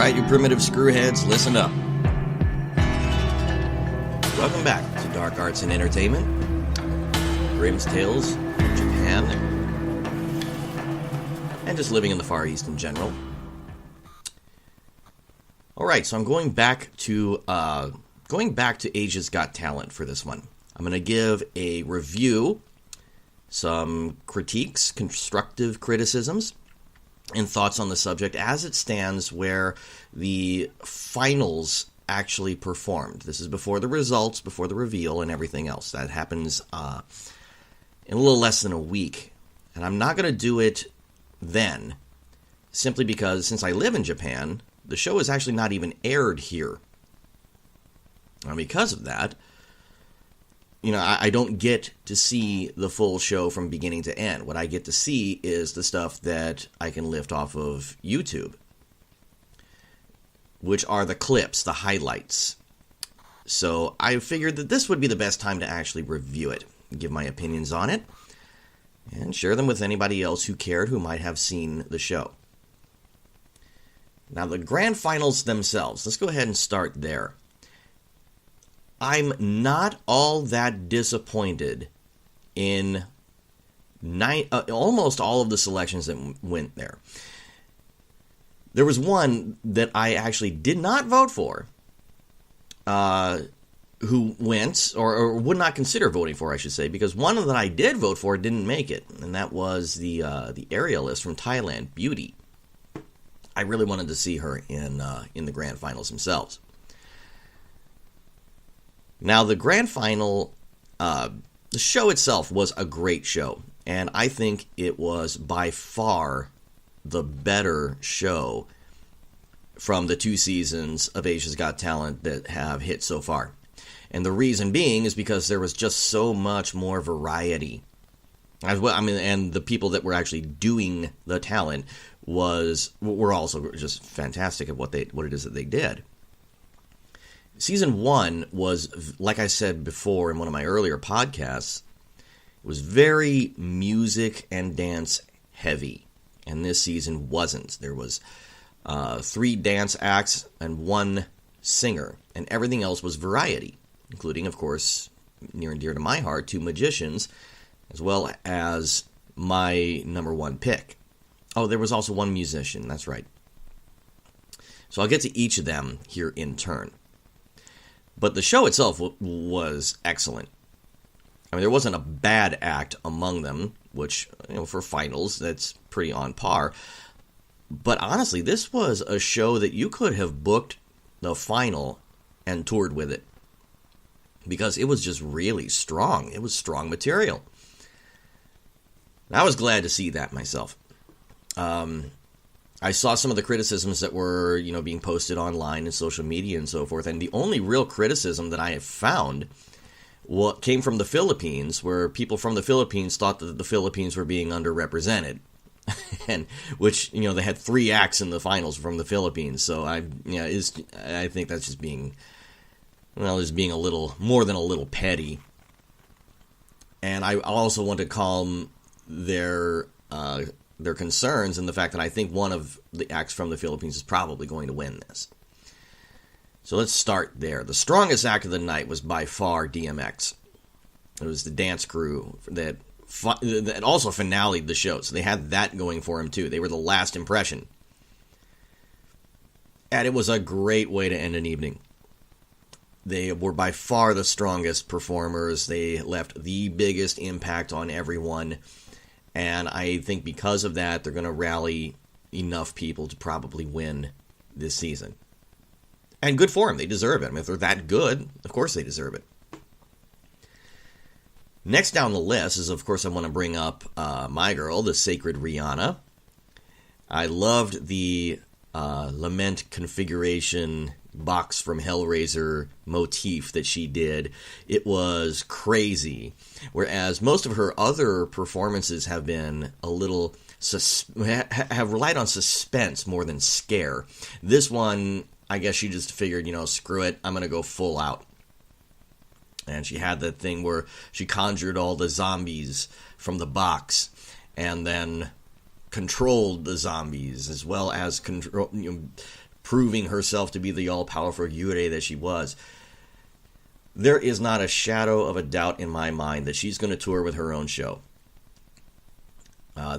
right, you primitive screwheads, listen up. Welcome back to Dark Arts and Entertainment, Grimm's Tales of Japan, and just living in the Far East in general. Alright, so I'm going back to Asia's Got Talent for this one. I'm going to give a review, some critiques, constructive criticisms, and thoughts on the subject as it stands where the finals actually performed. This is before the results, before the reveal, and everything else. That happens in a little less than a week. And I'm not going to do it then, simply because since I live in Japan, the show is actually not even aired here. And because of that, I don't get to see the full show from beginning to end. What I get to see is the stuff that I can lift off of YouTube, which are the clips, the highlights. So I figured that this would be the best time to actually review it, give my opinions on it, and share them with anybody else who cared who might have seen the show. Now, the grand finals themselves, let's go ahead and start there. I'm not all that disappointed in almost all of the selections that went there. There was one that I actually did not vote for, who went, or would not consider voting for, I should say, because one that I did vote for didn't make it, and that was the aerialist from Thailand, Beauty. I really wanted to see her in the grand finals themselves. Now, the grand final, the show itself was a great show, and I think it was by far the better show from the 2 seasons of Asia's Got Talent that have hit so far. And the reason being is because there was just so much more variety. As well, and the people that were actually doing the talent were also just fantastic at what it is that they did. Season 1 was, like I said before in one of my earlier podcasts, it was very music and dance heavy, and this season wasn't. There was 3 dance acts and 1 singer, and everything else was variety, including, of course, near and dear to my heart, 2 magicians, as well as my number 1 pick. Oh, there was also 1 musician, that's right. So I'll get to each of them here in turn. But the show itself was excellent. There wasn't a bad act among them, which, for finals, that's pretty on par. But honestly, this was a show that you could have booked the final and toured with it, because it was just really strong. It was strong material. And I was glad to see that myself. I saw some of the criticisms that were, being posted online and social media and so forth, and the only real criticism that I have found came from the Philippines, where people from the Philippines thought that the Philippines were being underrepresented, and which they had 3 acts in the finals from the Philippines. So I think that's just being a little more than a little petty. And I also want to calm their concerns and the fact that I think one of the acts from the Philippines is probably going to win this. So let's start there. The strongest act of the night was by far DMX. It was the dance crew that also finale'd the show, so they had that going for them too. They were the last impression. And it was a great way to end an evening. They were by far the strongest performers. They left the biggest impact on everyone. And I think because of that, they're going to rally enough people to probably win this season. And good for them. They deserve it. If they're that good, of course they deserve it. Next down the list is, of course, I want to bring up my girl, the Sacred Rihanna. I loved the lament configuration box from Hellraiser motif that she did. It was crazy. Whereas most of her other performances have been a little have relied on suspense more than scare. This one, I guess she just figured, screw it, I'm going to go full out. And she had that thing where she conjured all the zombies from the box and then controlled the zombies, as well as proving herself to be the all-powerful Yurei that she was. There is not a shadow of a doubt in my mind that she's going to tour with her own show.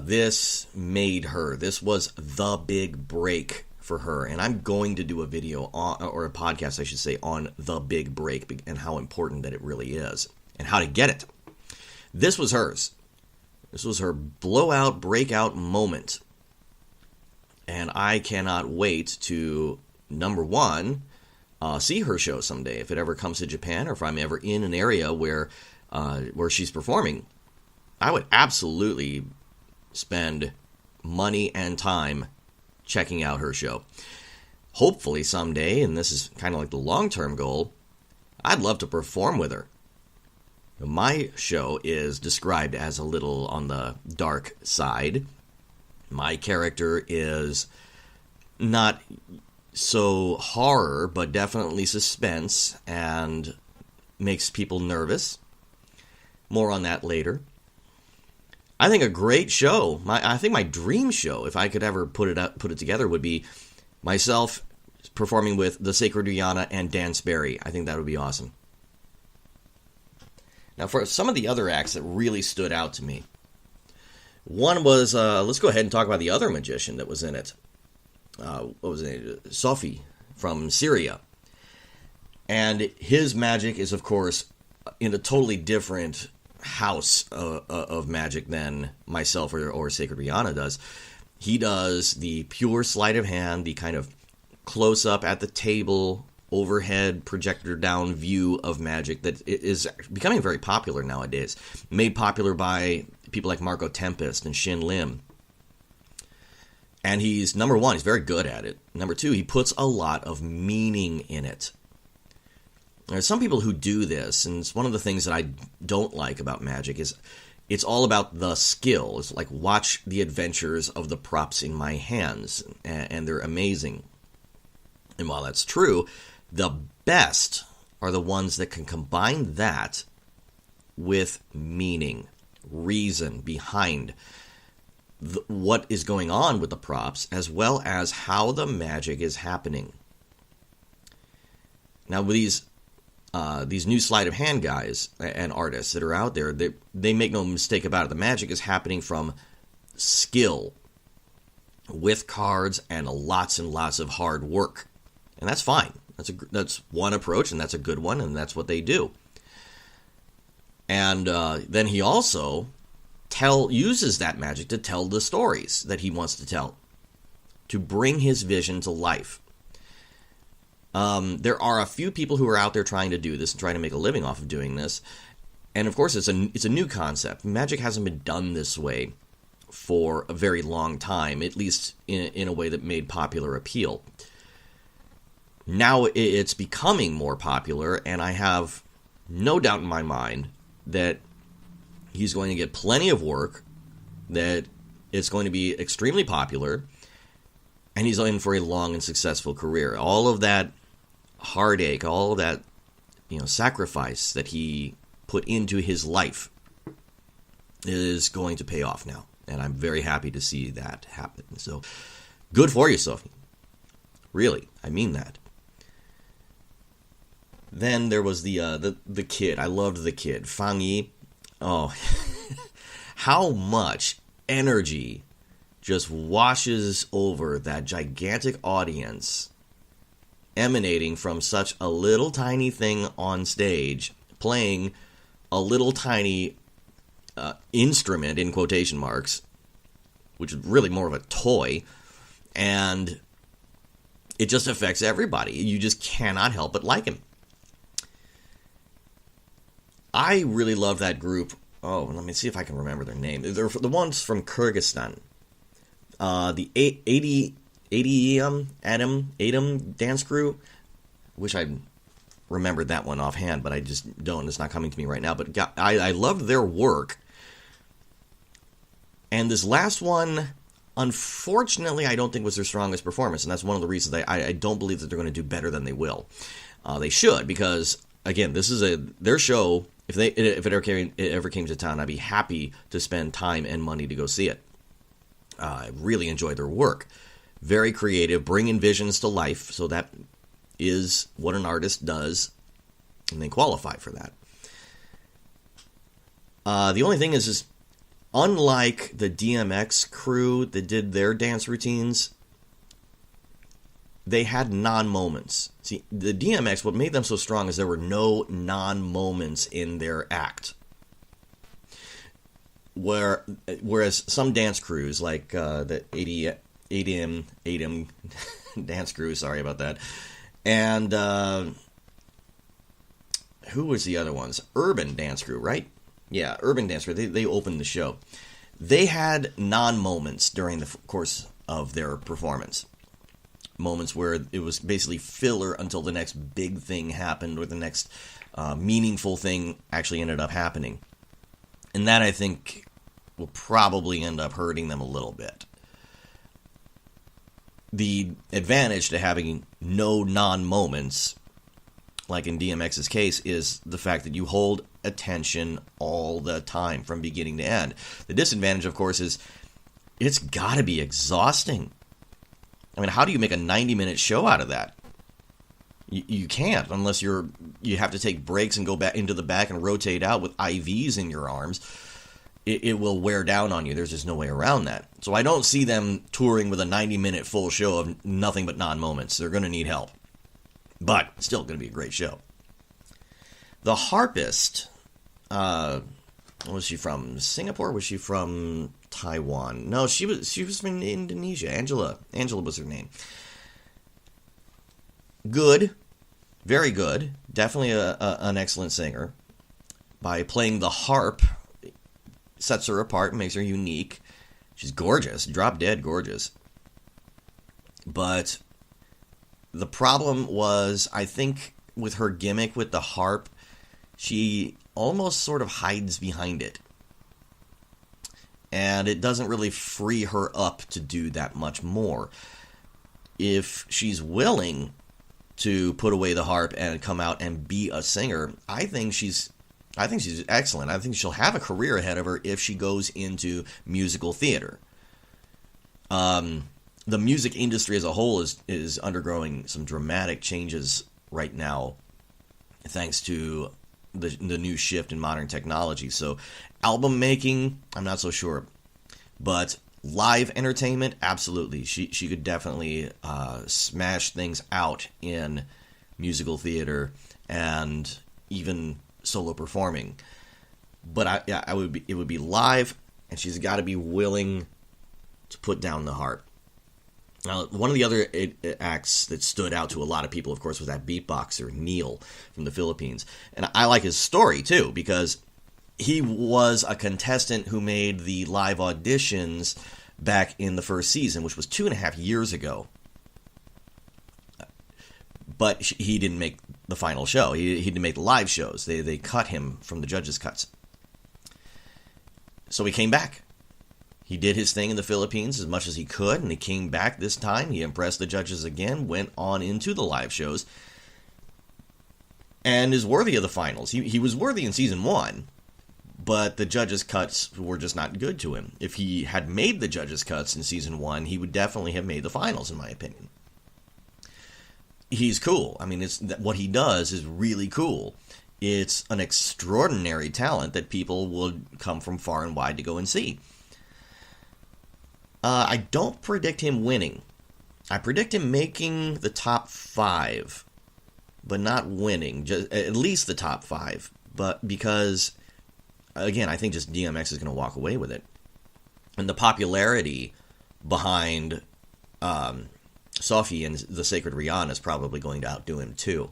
This made her. This was the big break for her. And I'm going to do a video on, or a podcast, I should say, on the big break and how important that it really is and how to get it. This was hers. This was her blowout, breakout moment. And I cannot wait to, number one, see her show someday. If it ever comes to Japan, or if I'm ever in an area where she's performing, I would absolutely spend money and time checking out her show. Hopefully someday, and this is kind of like the long-term goal, I'd love to perform with her. My show is described as a little on the dark side. My character is not so horror, but definitely suspense, and makes people nervous. More on that later. I think a great show, I think my dream show, if I could ever put it together, would be myself performing with the Sacred Rihanna and Dan Sperry. I think that would be awesome. Now, for some of the other acts that really stood out to me, one was, let's go ahead and talk about the other magician that was in it. What was it? Sophie from Syria. And his magic is, of course, in a totally different house of magic than myself or Sacred Rihanna does. He does the pure sleight of hand, the kind of close-up at the table, overhead, projector-down view of magic that is becoming very popular nowadays. Made popular by people like Marco Tempest and Shin Lim. And he's, number one, he's very good at it. Number two, he puts a lot of meaning in it. There's some people who do this, and it's one of the things that I don't like about magic is it's all about the skill. It's like, watch the adventures of the props in my hands, and they're amazing. And while that's true, the best are the ones that can combine that with meaning, reason behind what is going on with the props, as well as how the magic is happening. Now, with these new sleight of hand guys and artists that are out there, they make no mistake about it. The magic is happening from skill, with cards and lots of hard work, and that's fine. That's one approach, and that's a good one, and that's what they do. And then he also uses that magic to tell the stories that he wants to tell, to bring his vision to life. There are a few people who are out there trying to do this and trying to make a living off of doing this. And of course, it's a new concept. Magic hasn't been done this way for a very long time, at least in a way that made popular appeal. Now it's becoming more popular, and I have no doubt in my mind that he's going to get plenty of work, that it's going to be extremely popular, and he's in for a long and successful career. All of that heartache, all of that, sacrifice that he put into his life is going to pay off now, and I'm very happy to see that happen. So, good for you, Sophie. Really, I mean that. Then there was the kid. I loved the kid, Fang Yi. Oh, how much energy just washes over that gigantic audience, emanating from such a little tiny thing on stage, playing a little tiny instrument, in quotation marks, which is really more of a toy, and it just affects everybody. You just cannot help but like him. I really love that group. Oh, let me see if I can remember their name. They're the ones from Kyrgyzstan. The Adam dance crew. Wish I remembered that one offhand, but I just don't. It's not coming to me right now. But I loved their work. And this last one, unfortunately, I don't think was their strongest performance, and that's one of the reasons I don't believe that they're going to do better than they will. They should, because again, this is their show. If it ever came to town, I'd be happy to spend time and money to go see it. I really enjoy their work. very creative, bringing visions to life. So that is what an artist does, and they qualify for that. The only thing is unlike the DMX crew that did their dance routines, they had non-moments. See, the DMX, what made them so strong is there were no non-moments in their act. Whereas some dance crews, like the 8M dance crew, sorry about that, and who was the other ones? Urban dance crew, right? Yeah, Urban Dance Crew. They opened the show. They had non-moments during the course of their performance. Moments where it was basically filler until the next big thing happened or the next meaningful thing actually ended up happening. And that, I think, will probably end up hurting them a little bit. The advantage to having no non-moments, like in DMX's case, is the fact that you hold attention all the time from beginning to end. The disadvantage, of course, is it's got to be exhausting. I mean, how do you make a 90-minute show out of that? You can't unless you have to take breaks and go back into the back and rotate out with IVs in your arms. It will wear down on you. There's just no way around that. So I don't see them touring with a 90-minute full show of nothing but non-moments. They're going to need help. But still going to be a great show. The harpist, was she from Singapore? Was she from Taiwan? No, she was from Indonesia. Angela was her name. Good, very good. Definitely an excellent singer. By playing the harp, sets her apart, makes her unique. She's gorgeous, drop dead gorgeous. But the problem was, I think, with her gimmick with the harp, she almost sort of hides behind it. And it doesn't really free her up to do that much more. If she's willing to put away the harp and come out and be a singer, I think she's excellent. I think she'll have a career ahead of her if she goes into musical theater. The music industry as a whole is undergoing some dramatic changes right now, thanks to the new shift in modern technology. So album making, I'm not so sure. But live entertainment, absolutely. She could definitely smash things out in musical theater and even solo performing. But it would be live, and she's got to be willing to put down the harp. Now, one of the other acts that stood out to a lot of people, of course, was that beatboxer, Neil, from the Philippines. And I like his story, too, because he was a contestant who made the live auditions back in the first season, which was 2.5 years ago. But he didn't make the final show. He didn't make the live shows. They cut him from the judges' cuts. So he came back. He did his thing in the Philippines as much as he could, and he came back this time. He impressed the judges again, went on into the live shows, and is worthy of the finals. He was worthy in season 1, but the judges' cuts were just not good to him. If he had made the judges' cuts in season 1, he would definitely have made the finals, in my opinion. He's cool. I mean, what he does is really cool. It's an extraordinary talent that people would come from far and wide to go and see. I don't predict him winning. I predict him making the top 5, but not winning. Just at least the top 5. But because, again, I think just DMX is going to walk away with it. And the popularity behind Sophie and the Sacred Rihanna is probably going to outdo him too.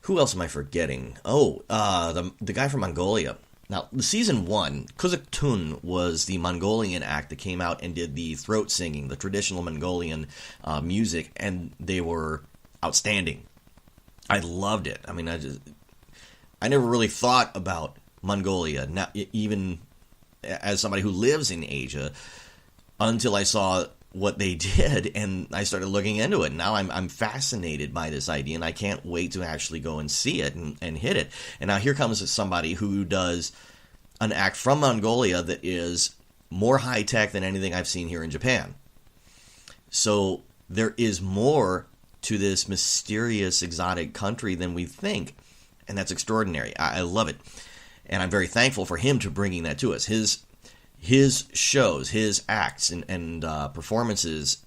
Who else am I forgetting? Oh, the guy from Mongolia. Now, season 1, Kuzak Tun was the Mongolian act that came out and did the throat singing, the traditional Mongolian music, and they were outstanding. I loved it. I mean, I never really thought about Mongolia, not even as somebody who lives in Asia, until I saw what they did, and I started looking into it. Now I'm fascinated by this idea, and I can't wait to actually go and see it and hit it. And now here comes somebody who does an act from Mongolia that is more high-tech than anything I've seen here in Japan. So there is more to this mysterious, exotic country than we think, and that's extraordinary. I love it, and I'm very thankful for him to bringing that to us. His shows, his acts, and performances.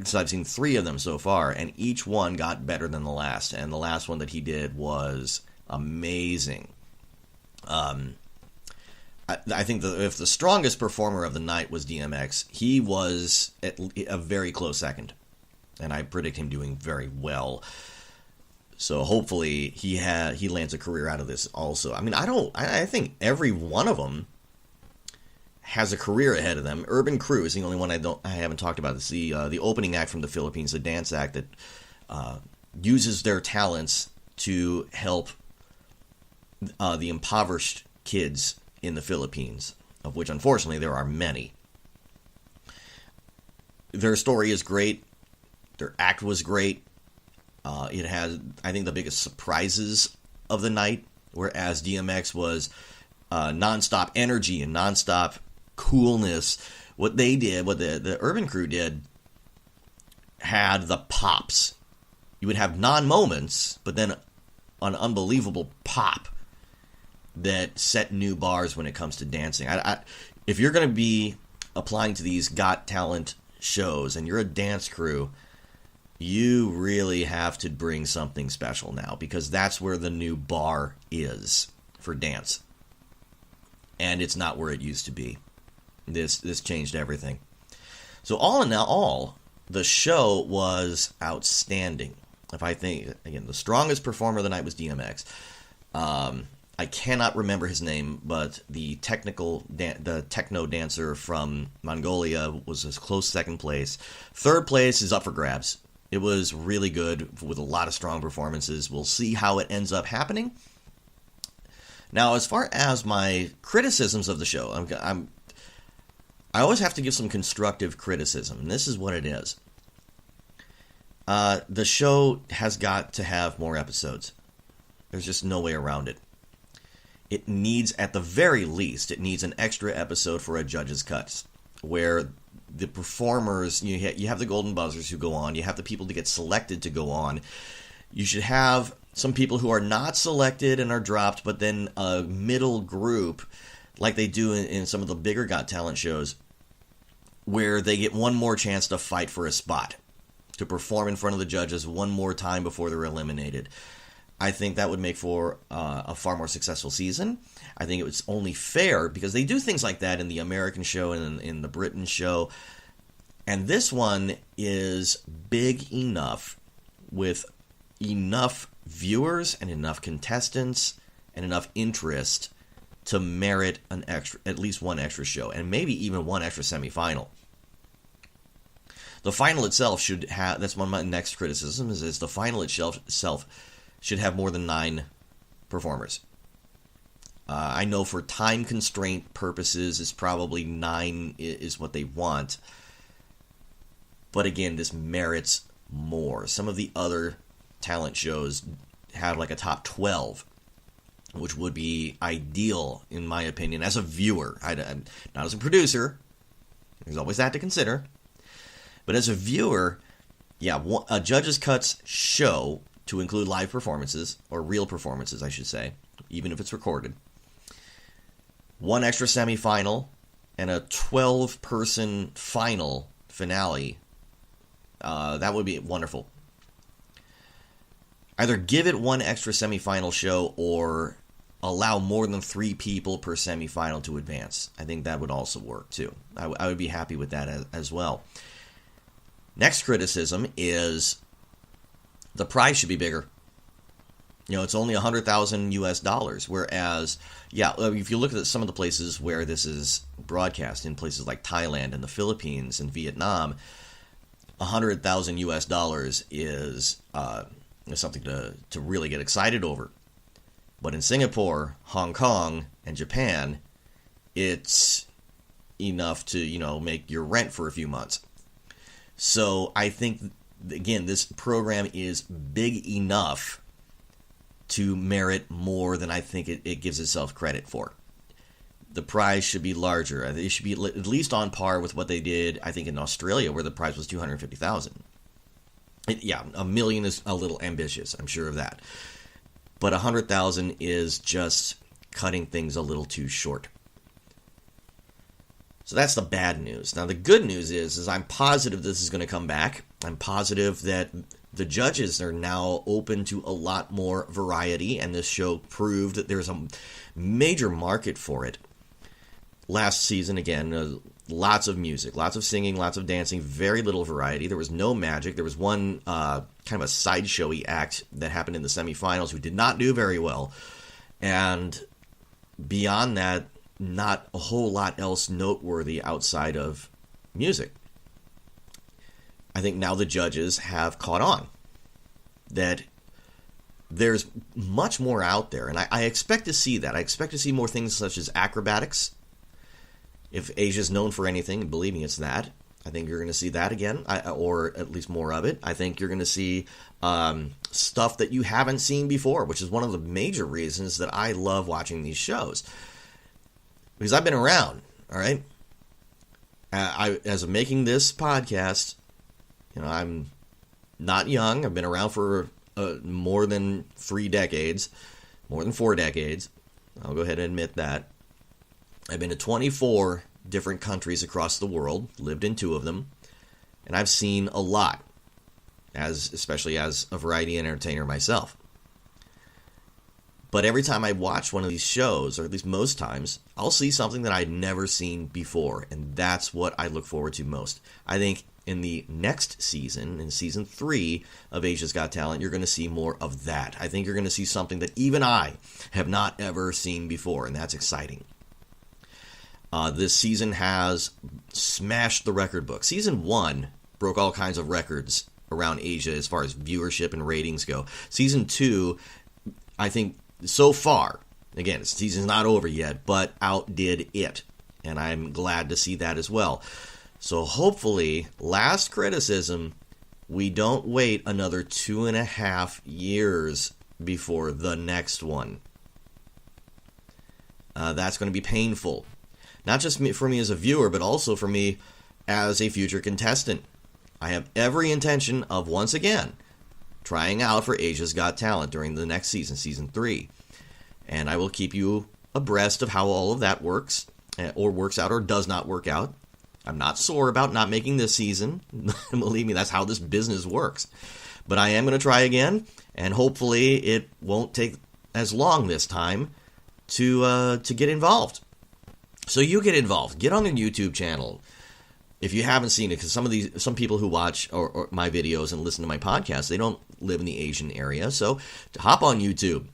So I've seen 3 of them so far, and each one got better than the last. And the last one that he did was amazing. I think if the strongest performer of the night was DMX, he was at a very close second, and I predict him doing very well. So hopefully he lands a career out of this also. I mean, I think every one of them has a career ahead of them. Urban Crew is the only one I haven't talked about. It's the opening act from the Philippines, the dance act that uses their talents to help the impoverished kids in the Philippines, of which unfortunately there are many. Their story is great. Their act was great. It had, I think, the biggest surprises of the night, whereas DMX was nonstop energy and nonstop coolness. What they did, what the Urban Crew did, had the pops. You would have non-moments, but then an unbelievable pop that set new bars when it comes to dancing. If you're going to be applying to these Got Talent shows and you're a dance crew, you really have to bring something special now, because that's where the new bar is for dance. And it's not where it used to be. This changed everything. So all in all, the show was outstanding. If I think, again, the strongest performer of the night was DMX. I cannot remember his name, but the techno dancer from Mongolia was a close second place. Third place is up for grabs. It was really good with a lot of strong performances. We'll see how it ends up happening. Now, as far as my criticisms of the show, I always have to give some constructive criticism, and this is what it is. The show has got to have more episodes. There's just no way around it. It needs, at the very least, it needs an extra episode for a judge's cuts, where the performers, you have the golden buzzers who go on, you have the people to get selected to go on. You should have some people who are not selected and are dropped, but then a middle group, like they do in some of the bigger Got Talent shows, where they get one more chance to fight for a spot, to perform in front of the judges one more time before they're eliminated. I think that would make for a far more successful season. I think it was only fair, because they do things like that in the American show and in the Britain show. And this one is big enough, with enough viewers and enough contestants and enough interest to merit at least one extra show, and maybe even one extra semifinal. The final itself should have, that's one of my next criticisms, is the final itself should have more than 9 performers. I know for time constraint purposes, it's probably 9 is what they want. But again, this merits more. Some of the other talent shows have like a top 12, which would be ideal, in my opinion, as a viewer. Not as a producer. There's always that to consider. But as a viewer, yeah, a judge's cuts show, to include live performances, or real performances, I should say, even if it's recorded, 1 extra semifinal, and a 12-person final finale. That would be wonderful. Either give it 1 extra semifinal show, or allow more than 3 people per semifinal to advance. I think that would also work, too. I would be happy with that as well. Next criticism is the prize should be bigger. It's only $100,000 US, whereas, if you look at some of the places where this is broadcast, in places like Thailand and the Philippines and Vietnam, $100,000 US is something to really get excited over. But in Singapore, Hong Kong, and Japan, it's enough to, make your rent for a few months. So I think, again, this program is big enough to merit more than I think it gives itself credit for. the prize should be larger. It should be at least on par with what they did, I think, in Australia, where the prize was $250,000. Yeah, $1 million is a little ambitious, I'm sure of that. But $100,000 is just cutting things a little too short. So that's the bad news. Now the good news is I'm positive this is going to come back. I'm positive that the judges are now open to a lot more variety, and this show proved that there's a major market for it. Last season, again, lots of music, lots of singing, lots of dancing, very little variety. There was no magic. There was one kind of a sideshowy act that happened in the semifinals who did not do very well. And beyond that, not a whole lot else noteworthy outside of music. I think now the judges have caught on that there's much more out there, and I expect to see that. I expect to see more things such as acrobatics. If Asia's known for anything, and believe me, it's that. I think you're going to see that again, or at least more of it. I think you're going to see stuff that you haven't seen before, which is one of the major reasons that I love watching these shows. Because I've been around, all right? As of making this podcast, I'm not young. I've been around for more than 3 decades, more than 4 decades. I'll go ahead and admit that. I've been to 24 different countries across the world, lived in 2 of them, and I've seen a lot, especially as a variety entertainer myself. But every time I watch one of these shows, or at least most times, I'll see something that I'd never seen before, and that's what I look forward to most. I think in the next season, in season 3 of Asia's Got Talent, you're going to see more of that. I think you're going to see something that even I have not ever seen before, and that's exciting. This season has smashed the record book. Season 1 broke all kinds of records around Asia as far as viewership and ratings go. Season 2, I think, so far, again, the season's not over yet, but outdid it. And I'm glad to see that as well. So hopefully, last criticism, we don't wait another 2.5 years before the next one. That's going to be painful. Not just for me as a viewer, but also for me as a future contestant. I have every intention of, once again, trying out for Asia's Got Talent during the next season, season 3. And I will keep you abreast of how all of that works, or works out, or does not work out. I'm not sore about not making this season. Believe me, that's how this business works. But I am going to try again, and hopefully it won't take as long this time to get involved. So you get involved. Get on the YouTube channel if you haven't seen it, because some people who watch or my videos and listen to my podcast, they don't live in the Asian area. So hop on YouTube,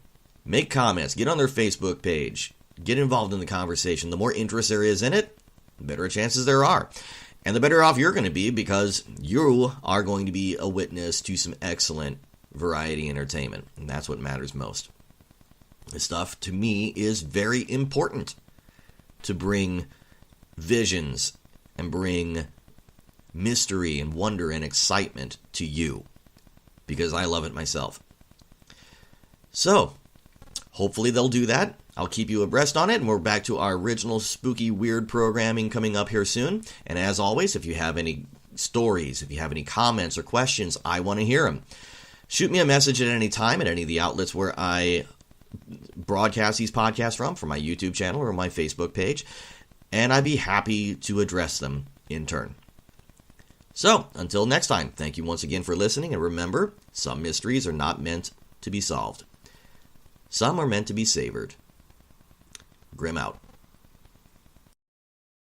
make comments, get on their Facebook page, get involved in the conversation. The more interest there is in it, the better chances there are. And the better off you're going to be, because you are going to be a witness to some excellent variety entertainment. And that's what matters most. This stuff, to me, is very important to bring visions and bring mystery and wonder and excitement to you, because I love it myself. So, hopefully they'll do that. I'll keep you abreast on it, and we're back to our original spooky, weird programming coming up here soon. And as always, if you have any stories, if you have any comments or questions, I want to hear them. Shoot me a message at any time at any of the outlets where I broadcast these podcasts from my YouTube channel or my Facebook page, and I'd be happy to address them in turn. So, until next time, thank you once again for listening, and remember, some mysteries are not meant to be solved. Some are meant to be savored. Grim out.